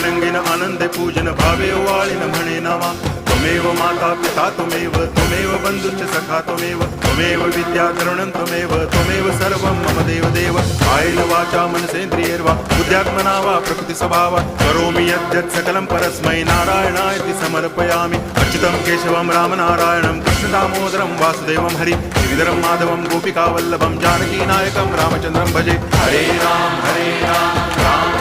रंगीन आनंदे पूजन भावे वाळीन म्हणे नावा त्वमेव माता पिता त्वमेव बंधुश्च सखा त्वमेव विद्या तरुणं त्वमेव सर्वं मम देव कायेन वाचा मनसेन्द्रियैर्वा बुद्ध्यात्मना वा प्रकृति स्वभावात् करोमि यद्यत् सकलं परस्मै नारायणायति समर्पयामि अच्युतं केशवं रामनारायणं कृष्णदामोदरं वासुदेवं हरि श्रीधरं माधवं गोपिकावल्लभं जानकीनायकं रामचन्द्रं भजे हरे राम राम